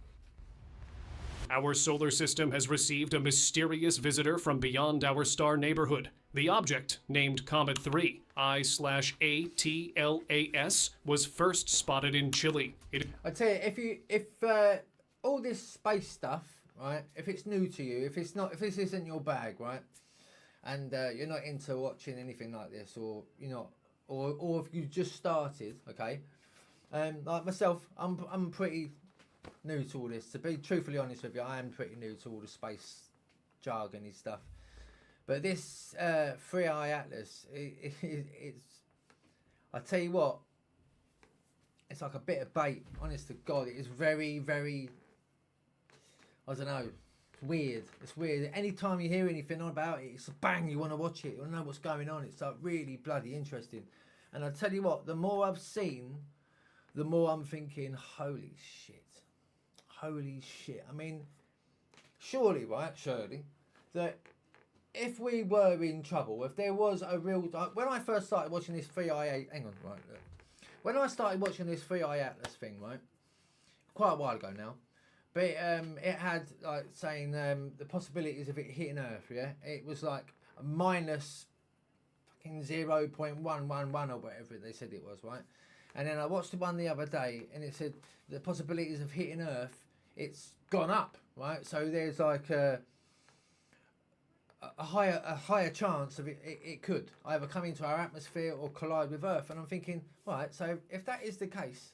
Our solar system has received a mysterious visitor from beyond our star neighborhood. The object, named Comet 3, I/ATLAS, was first spotted in Chile. I tell you, if all this space stuff, right? If it's new to you, if this isn't your bag, right? And you're not into watching anything like this, or you're not, or if you just started, okay? Like myself, I'm pretty new to all this. To be truthfully honest with you, I am pretty new to all the space jargon and stuff. But this 3i Atlas, it's, I tell you what, it's like a bit of bait. Honest to God, it is very, very, I don't know, it's weird. It's weird. Anytime you hear anything about it, it's a bang, you want to watch it. You want to know what's going on. It's like really bloody interesting. And I tell you what, the more I've seen, the more I'm thinking, holy shit. Holy shit. I mean, surely, that if we were in trouble, if there was a real... when I first started watching this 3i... Hang on, right, look. when I started watching this 3i Atlas thing, right, quite a while ago now, but it had like saying the possibilities of it hitting Earth. Yeah, it was like a minus fucking 0.111 or whatever they said it was, right? And then I watched the one the other day, and it said the possibilities of hitting Earth, it's gone up, right? So there's like a higher chance of it could either come into our atmosphere or collide with Earth. And I'm thinking, right, so if that is the case,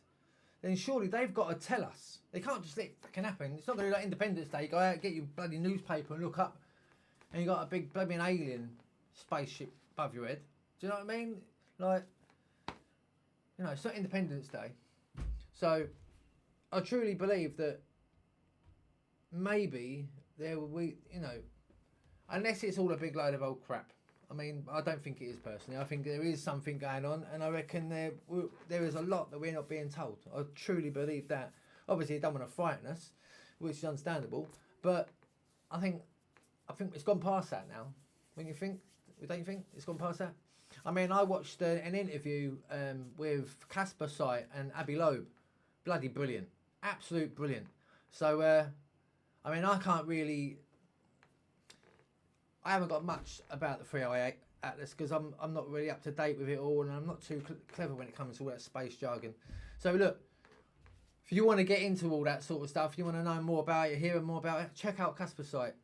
then surely they've got to tell us. They can't just let it fucking happen. It's not going to be like Independence Day. Go out, get your bloody newspaper and look up, and you got a big bloody alien spaceship above your head. Do you know what I mean? Like, you know, it's not Independence Day. So I truly believe that maybe there will be, you know, unless it's all a big load of old crap. I mean, I don't think it is personally. I think there is something going on, and I reckon there is a lot that we're not being told. I truly believe that. Obviously, it don't want to frighten us, which is understandable. But I think it's gone past that now. Don't you think it's gone past that? I mean, I watched an interview with Casper Sight and Abby Loeb. Bloody brilliant, absolute brilliant. So, I mean, I can't really. I haven't got much about the 3i Atlas because I'm not really up to date with it all, and I'm not too clever when it comes to all that space jargon. So look, if you want to get into all that sort of stuff, you want to know more about it, hear more about it, check out Casper Sight.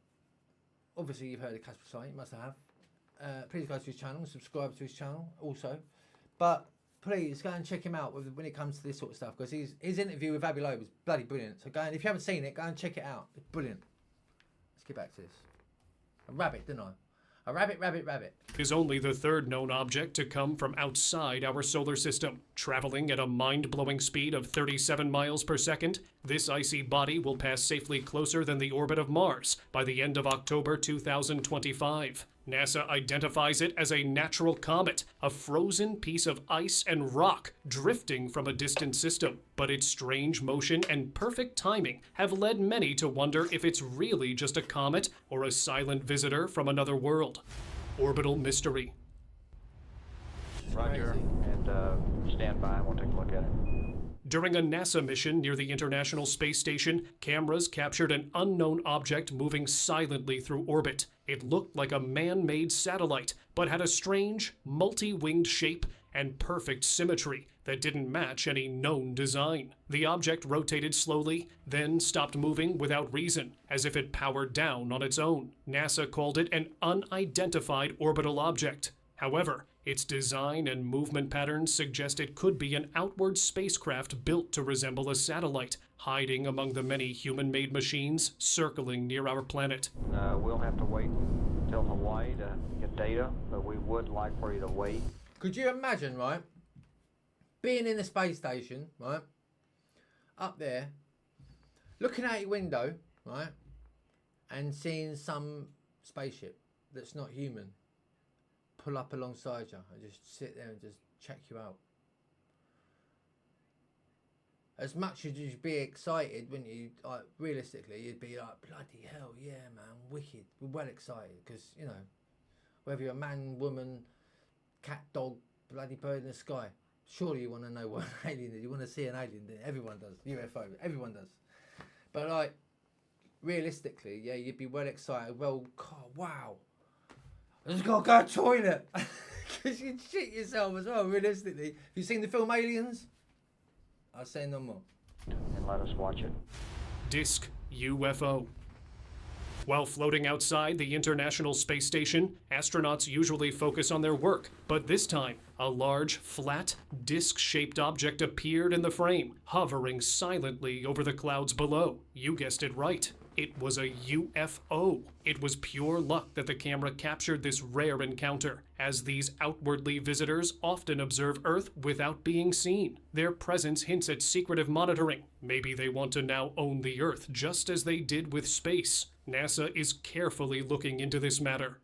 Obviously, you've heard of Casper Sight, you must have. Please go to his channel and subscribe to his channel also. But please go and check him out when it comes to this sort of stuff, because his interview with Abby Loeb was bloody brilliant. So go and, if you haven't seen it, go and check it out. It's brilliant. Let's get back to this. A rabbit, didn't I? A rabbit. Is only the third known object to come from outside our solar system. Traveling at a mind-blowing speed of 37 miles per second, this icy body will pass safely closer than the orbit of Mars by the end of October 2025. NASA identifies it as a natural comet, a frozen piece of ice and rock drifting from a distant system. But its strange motion and perfect timing have led many to wonder if it's really just a comet or a silent visitor from another world. Orbital mystery. Roger, and stand by. We'll take a look at it. During a NASA mission near the International Space Station, cameras captured an unknown object moving silently through orbit. It looked like a man-made satellite, but had a strange, multi-winged shape and perfect symmetry that didn't match any known design. The object rotated slowly, then stopped moving without reason, as if it powered down on its own. NASA called it an unidentified orbital object. However, its design and movement patterns suggest it could be an outward spacecraft built to resemble a satellite, hiding among the many human-made machines circling near our planet. We'll have to wait until Hawaii to get data, but we would like for you to wait. Could you imagine, right, being in the space station, right, up there, looking out your window, right, and seeing some spaceship that's not human pull up alongside you and just sit there and just check you out? As much as you'd be excited, wouldn't you? Like, realistically, you'd be like, bloody hell, yeah, man, wicked. We're well excited because, you know, whether you're a man, woman, cat, dog, bloody bird in the sky, surely you want to know what an alien is. You want to see an alien. Everyone does. UFO, everyone does. But, like, realistically, yeah, you'd be well excited. Well, God, wow. I just got to go to the toilet. Because you'd shit yourself as well, realistically. Have you seen the film Aliens? I'll say no more. And let us watch it. Disc UFO. While floating outside the International Space Station, astronauts usually focus on their work, but this time, a large, flat, disc-shaped object appeared in the frame, hovering silently over the clouds below. You guessed it right. It was a UFO. It was pure luck that the camera captured this rare encounter, as these outwardly visitors often observe Earth without being seen. Their presence hints at secretive monitoring. Maybe they want to now own the Earth, just as they did with space. NASA is carefully looking into this matter.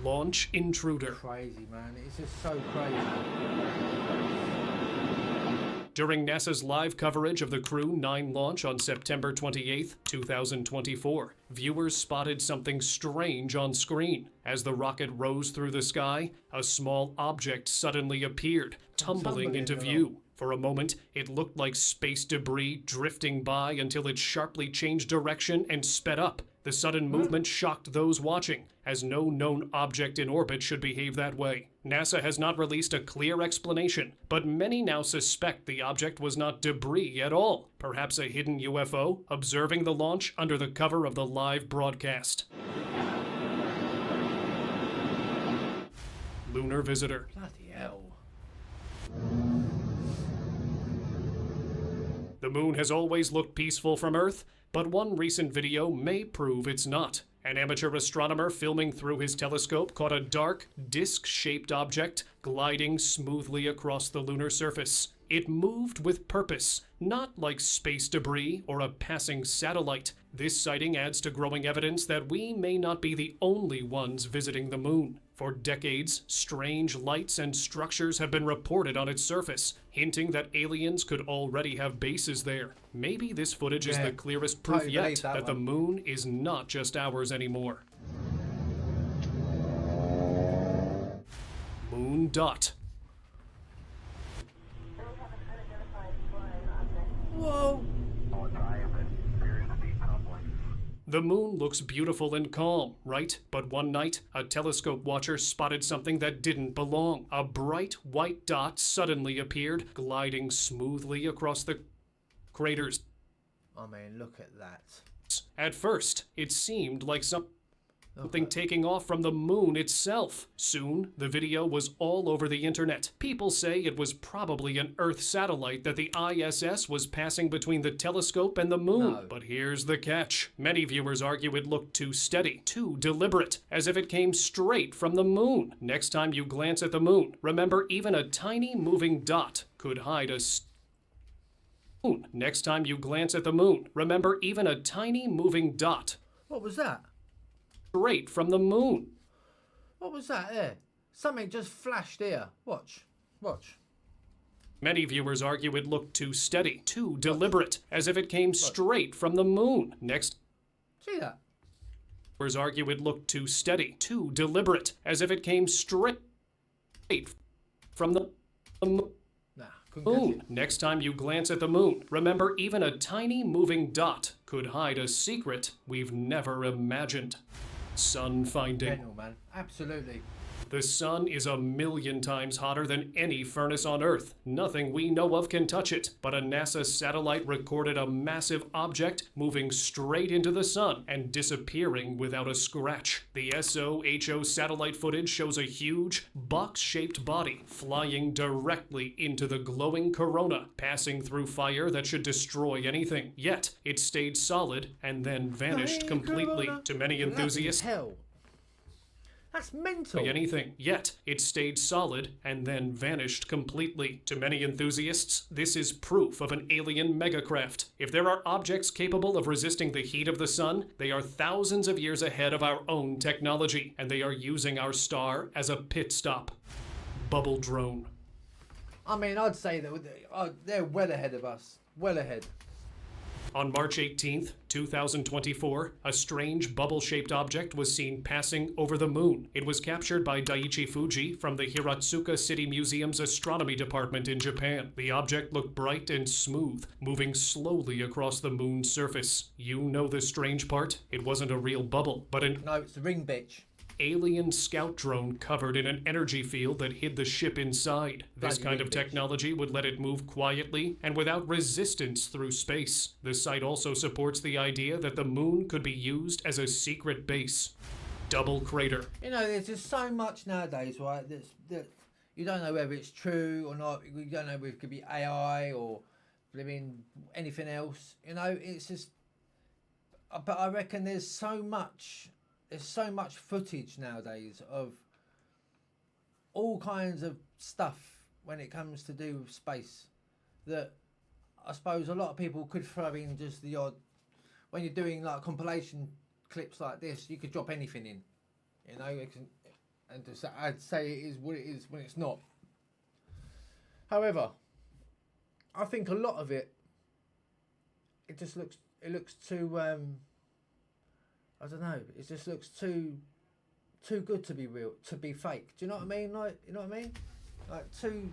Launch intruder. Crazy, man. It's just so crazy. During NASA's live coverage of the Crew 9 launch on September 28, 2024, viewers spotted something strange on screen. As the rocket rose through the sky, a small object suddenly appeared, tumbling into view. For a moment, it looked like space debris drifting by until it sharply changed direction and sped up. The sudden movement shocked those watching, as no known object in orbit should behave that way. NASA has not released a clear explanation, but many now suspect the object was not debris at all, perhaps a hidden UFO observing the launch under the cover of the live broadcast. Lunar visitor. Bloody hell. The moon has always looked peaceful from Earth, but one recent video may prove it's not. An amateur astronomer filming through his telescope caught a dark, disc-shaped object gliding smoothly across the lunar surface. It moved with purpose, not like space debris or a passing satellite. This sighting adds to growing evidence that we may not be the only ones visiting the moon. For decades, strange lights and structures have been reported on its surface, hinting that aliens could already have bases there. Maybe this footage is the clearest proof yet that the moon is not just ours anymore. Moon dot. Whoa. The moon looks beautiful and calm, right? But one night, a telescope watcher spotted something that didn't belong. A bright white dot suddenly appeared, gliding smoothly across the craters. I mean, look at that. At first, it seemed like something taking off from the moon itself. Soon, the video was all over the internet. People say it was probably an Earth satellite that the ISS was passing between the telescope and the moon. No. But here's the catch. Many viewers argue it looked too steady, too deliberate, as if it came straight from the moon. Next time you glance at the moon, remember even a tiny moving dot could hide a moon. Next time you glance at the moon, remember even a tiny moving dot. What was that? Straight from the moon. What was that there? Something just flashed here. Watch. Watch. Many viewers argue it looked too steady, too deliberate, as if it came straight from the moon. Next. See that? Viewers argue it looked too steady, too deliberate, as if it came straight from the moon. Nah, couldn't catch it. Next time you glance at the moon, remember even a tiny moving dot could hide a secret we've never imagined. Sun finding. Mental, man. Absolutely. The sun is 1,000,000 times hotter than any furnace on Earth. Nothing we know of can touch it, but a NASA satellite recorded a massive object moving straight into the sun and disappearing without a scratch. The SOHO satellite footage shows a huge, box-shaped body flying directly into the glowing corona, passing through fire that should destroy anything. Yet, it stayed solid and then vanished completely. Corona. To many enthusiasts, Hell. That's mental. anything. Yet, it stayed solid and then vanished completely. To many enthusiasts, this is proof of an alien megacraft. If there are objects capable of resisting the heat of the sun, they are thousands of years ahead of our own technology, and they are using our star as a pit stop. Bubble drone. I mean, I'd say that they're well ahead of us. Well ahead. On March 18th, 2024, a strange bubble-shaped object was seen passing over the moon. It was captured by Daiichi Fuji from the Hiratsuka City Museum's astronomy department in Japan. The object looked bright and smooth, moving slowly across the moon's surface. You know the strange part? It wasn't a real bubble, but an No, it's the ring bitch. alien scout drone covered in an energy field that hid the ship inside. This Bloody kind of bitch. technology would let it move quietly and without resistance through space. The site also supports the idea that the moon could be used as a secret base. Double crater. You know, there's just so much nowadays, right? That you don't know whether it's true or not. You don't know whether it could be AI or anything else. You know, it's just. But I reckon there's so much footage nowadays of all kinds of stuff when it comes to do with space that I suppose a lot of people could throw in just the odd. When you're doing like compilation clips like this, you could drop anything in, you know, and just I'd say it is what it is when it's not. However, I think a lot of it looks too I don't know. It just looks too good to be real, to be fake. Do you know what I mean? Like, you know what I mean? Like too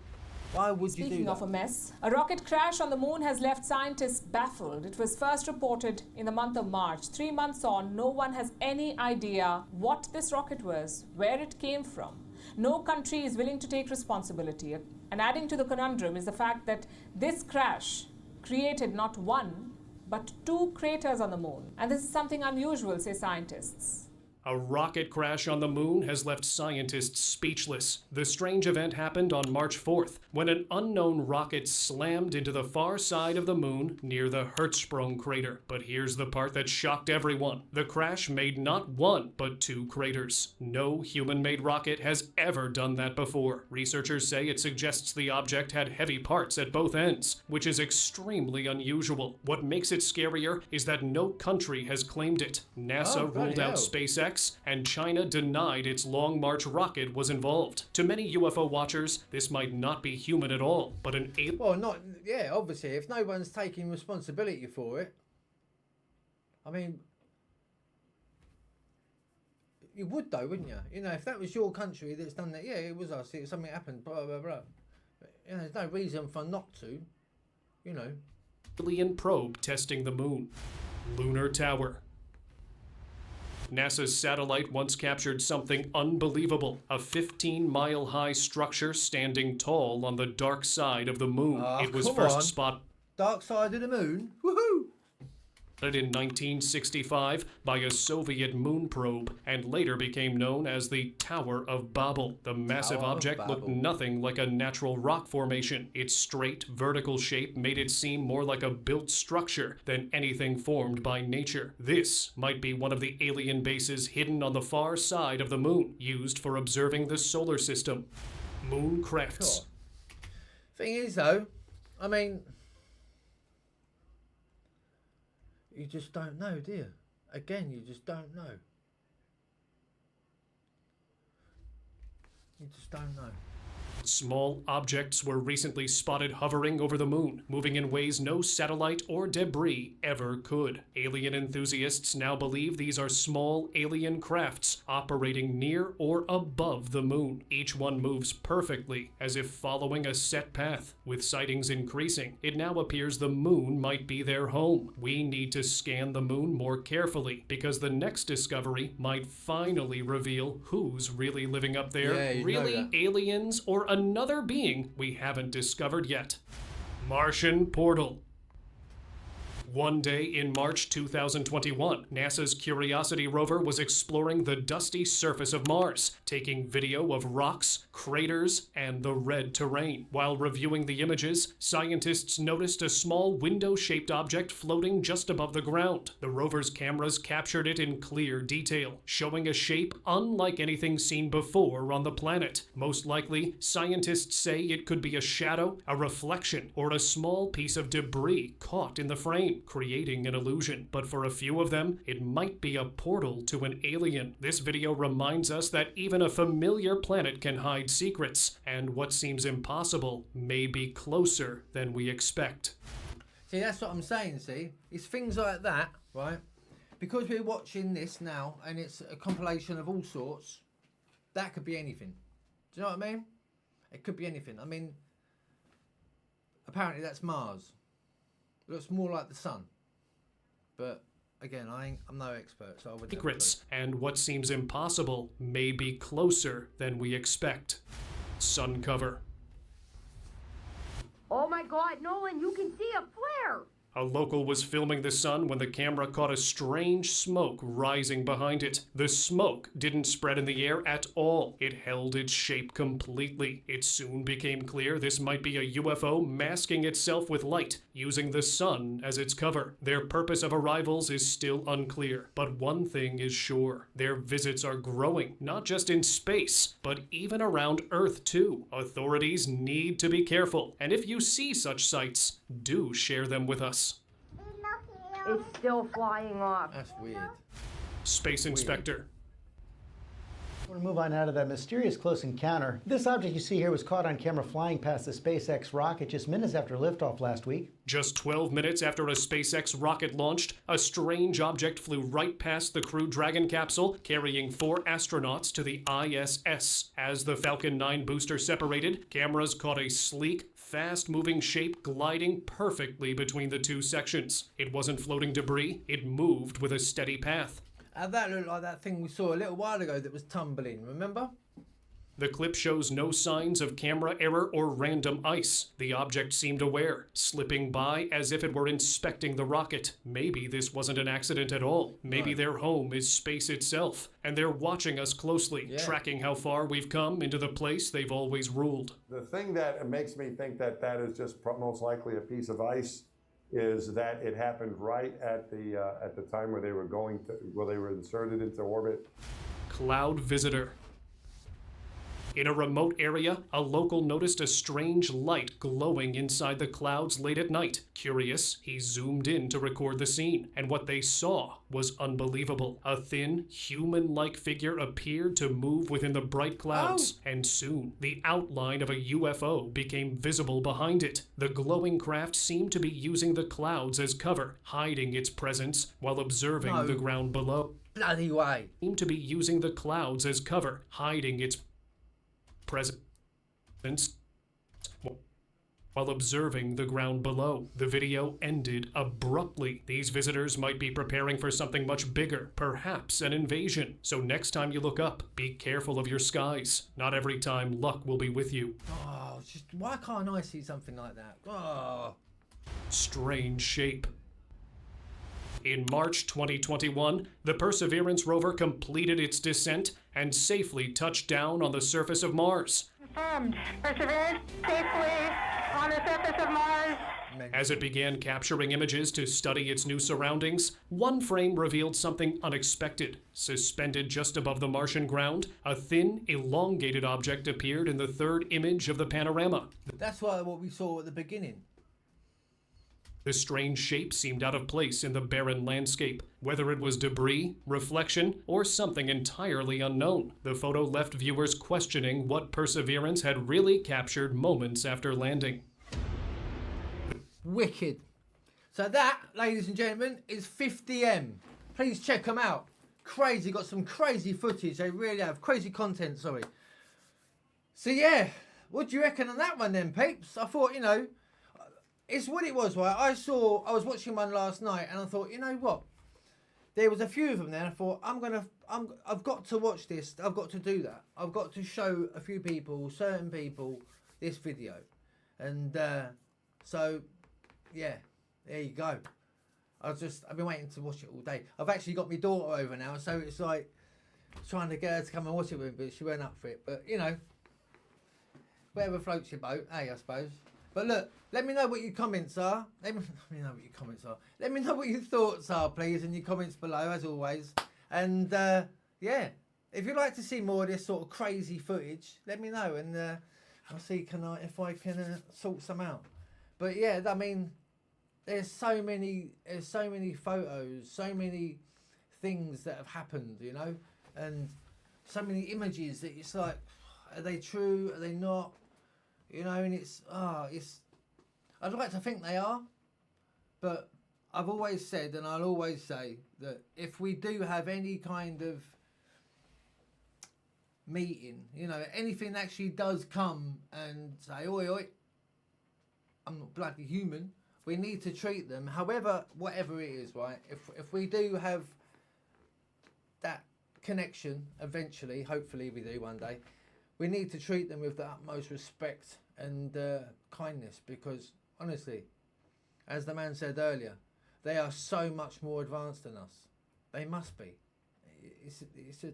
Why would you do Speaking that? of a mess, a rocket crash on the moon has left scientists baffled. It was first reported in the month of March. 3 months on, no one has any idea what this rocket was, where it came from. No country is willing to take responsibility. And adding to the conundrum is the fact that this crash created not one, but 2 craters on the moon. And this is something unusual, say scientists. A rocket crash on the moon has left scientists speechless. The strange event happened on March 4th, when an unknown rocket slammed into the far side of the moon near the Hertzsprung crater. But here's the part that shocked everyone. The crash made not 1, but 2 craters. No human-made rocket has ever done that before. Researchers say it suggests the object had heavy parts at both ends, which is extremely unusual. What makes it scarier is that no country has claimed it. NASA ruled out SpaceX, and China denied its Long March rocket was involved. To many UFO watchers, this might not be human at all, but an alien. Well, not, yeah, obviously, if no one's taking responsibility for it, I mean, you would though, wouldn't you? You know, if that was your country that's done that, yeah, it was us, something happened, blah, blah, blah. But, you know, there's no reason for not to, you know. Alien probe testing the moon. Lunar Tower. NASA's satellite once captured something unbelievable, a 15-mile-high structure standing tall on the dark side of the moon. It was first spotted. Dark side of the moon? Woohoo! In 1965 by a Soviet moon probe, and later became known as the Tower of Babel. The massive object looked nothing like a natural rock formation. Its straight, vertical shape made it seem more like a built structure than anything formed by nature. This might be one of the alien bases hidden on the far side of the moon, used for observing the solar system. Moon crafts. Thing is, though, I mean, you just don't know, do you? Again, you just don't know. You just don't know. Small objects were recently spotted hovering over the moon, moving in ways no satellite or debris ever could. Alien enthusiasts now believe these are small alien crafts operating near or above the moon. Each one moves perfectly, as if following a set path. With sightings increasing, it now appears the moon might be their home. We need to scan the moon more carefully, because the next discovery might finally reveal who's really living up there. Yeah, really aliens or another being we haven't discovered yet. Martian portal. One day in March 2021, NASA's Curiosity rover was exploring the dusty surface of Mars, taking video of rocks, craters, and the red terrain. While reviewing the images, scientists noticed a small window-shaped object floating just above the ground. The rover's cameras captured it in clear detail, showing a shape unlike anything seen before on the planet. Most likely, scientists say it could be a shadow, a reflection, or a small piece of debris caught in the frame, creating an illusion. But for a few of them, it might be a portal to an alien. This video reminds us that even a familiar planet can hide secrets, and what seems impossible may be closer than we expect. See, that's what I'm saying, see? It's things like that, right? Because we're watching this now, and it's a compilation of all sorts, that could be anything. Do you know what I mean? It could be anything. I mean, apparently that's Mars. It looks more like the sun. But again, I'm no expert, so I wouldn't. Secrets, and what seems impossible may be closer than we expect. Sun cover. Oh my God, Nolan, you can see a flare! A local was filming the sun when the camera caught a strange smoke rising behind it. The smoke didn't spread in the air at all. It held its shape completely. It soon became clear this might be a UFO masking itself with light, using the sun as its cover. Their purpose of arrivals is still unclear, but one thing is sure. Their visits are growing, not just in space, but even around Earth too. Authorities need to be careful, and if you see such sights, do share them with us. It's still flying off. That's weird. Space Inspector. I want to move on now to that mysterious close encounter. This object you see here was caught on camera flying past the SpaceX rocket just minutes after liftoff last week. Just 12 minutes after a SpaceX rocket launched, a strange object flew right past the Crew Dragon capsule, carrying 4 astronauts to the ISS. As the Falcon 9 booster separated, cameras caught a sleek, fast-moving shape gliding perfectly between the 2 sections. It wasn't floating debris, it moved with a steady path. That looked like that thing we saw a little while ago that was tumbling, remember? The clip shows no signs of camera error or random ice. The object seemed aware, slipping by as if it were inspecting the rocket. Maybe this wasn't an accident at all. Maybe their home is space itself, and they're watching us closely, tracking how far we've come into the place they've always ruled. The thing that makes me think that that is just most likely a piece of ice is that it happened right at the time where they were inserted into orbit. Cloud visitor. In a remote area, a local noticed a strange light glowing inside the clouds late at night. Curious, he zoomed in to record the scene, and what they saw was unbelievable. A thin, human-like figure appeared to move within the bright clouds, and soon the outline of a UFO became visible behind it. The glowing craft seemed to be using the clouds as cover, hiding its presence while observing the ground below. Bloody way. Seemed to be using the clouds as cover, hiding its presence while observing the ground below. The video ended abruptly. These visitors might be preparing for something much bigger, perhaps an invasion. So next time you look up, be careful of your skies. Not every time luck will be with you. Oh, just why can't I see something like that? Oh. Strange shape. In March 2021, the Perseverance rover completed its descent and safely touched down on the surface of Mars. Confirmed. Perseverance safely on the surface of Mars. As it began capturing images to study its new surroundings, one frame revealed something unexpected. Suspended just above the Martian ground, a thin, elongated object appeared in the third image of the panorama. That's what we saw at the beginning. The strange shape seemed out of place in the barren landscape, whether it was debris, reflection, or something entirely unknown. The photo left viewers questioning what Perseverance had really captured moments after landing. Wicked. So that, ladies and gentlemen, is 50M. Please check them out. Crazy, got some crazy footage. They really have. Crazy content, sorry. So yeah, what do you reckon on that one then, peeps? I thought, you know, it's what it was, right? I was watching one last night and I thought, you know what? There was a few of them there. I thought, I've got to watch this. I've got to do that. I've got to show a few people, certain people, this video. And so, yeah, there you go. I've been waiting to watch it all day. I've actually got my daughter over now, so it's like trying to get her to come and watch it with me, but she went up for it. But, you know, whatever floats your boat, I suppose. But look, let me know what your comments are. Let me know what your comments are. Let me know what your thoughts are, please, in your comments below, as always. And, yeah, if you'd like to see more of this sort of crazy footage, let me know. And I'll see if I can sort some out. But, yeah, I mean, there's so many photos, so many things that have happened, you know. And so many images that it's like, are they true? Are they not? You know, and I'd like to think they are, but I've always said, and I'll always say, that if we do have any kind of meeting, you know, anything actually does come and say, oi, oi, I'm not bloody human, we need to treat them, however, whatever it is, right? If we do have that connection, eventually, hopefully we do one day, we need to treat them with the utmost respect and kindness, because honestly, as the man said earlier, they are so much more advanced than us. They must be.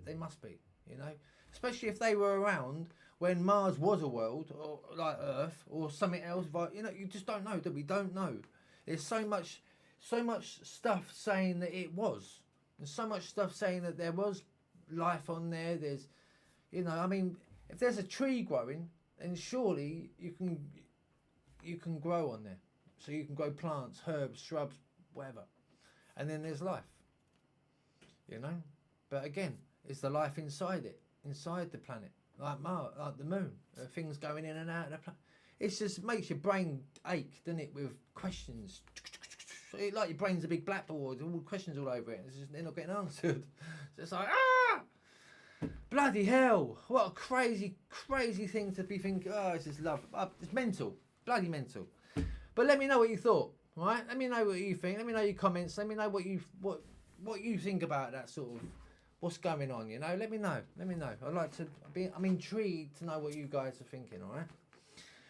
They must be, you know, especially if they were around when Mars was a world, or like Earth, or something else. But you know, you just don't know. That we don't know. There's so much stuff saying that it was. There's so much stuff saying that there was life on there. There's, you know, I mean, if there's a tree growing, then surely you can grow on there. So you can grow plants, herbs, shrubs, whatever. And then there's life, you know. But again, it's the life inside it. inside the planet, like Mars, like the moon. Things going in and out of the planet. It just makes your brain ache, doesn't it, with questions. Like your brain's a big blackboard, all questions all over it. It's just, they're not getting answered. So it's like, bloody hell! What a crazy, crazy thing to be thinking. Oh, it's just love. It's mental, bloody mental. But let me know what you thought, right? Let me know what you think. Let me know your comments. Let me know what you think about that sort of what's going on. You know, let me know. Let me know. I'd like to be. I'm intrigued to know what you guys are thinking. All right.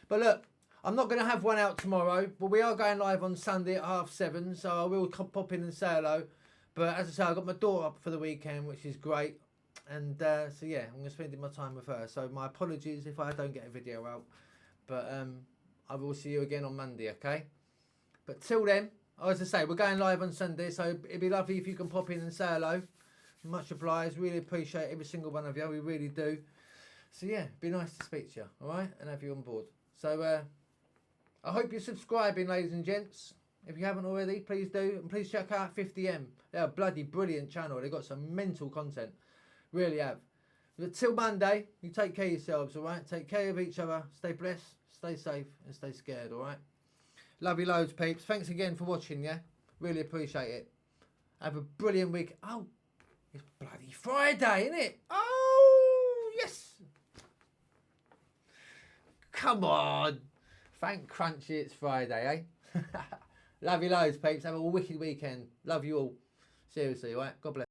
But look, I'm not going to have one out tomorrow, but we are going live on Sunday at 7:30, so I will pop in and say hello. But as I say, I've got my daughter up for the weekend, which is great. And so yeah, I'm going to spend my time with her. So my apologies if I don't get a video out. But I will see you again on Monday, okay? But till then, as I say, we're going live on Sunday, so it'd be lovely if you can pop in and say hello. Much obliged. Really appreciate every single one of you. We really do. So yeah, it'd be nice to speak to you, all right? And have you on board. So I hope you're subscribing, ladies and gents. If you haven't already, please do. And please check out 50M. They're a bloody brilliant channel. They've got some mental content. Really have. But till Monday, you take care of yourselves, all right? Take care of each other. Stay blessed, stay safe, and stay scared, all right? Love you loads, peeps. Thanks again for watching, yeah? Really appreciate it. Have a brilliant week. Oh, it's bloody Friday, isn't it? Oh, yes. Come on. Thank Crunchy it's Friday, eh? Love you loads, peeps. Have a wicked weekend. Love you all. Seriously, all right? God bless.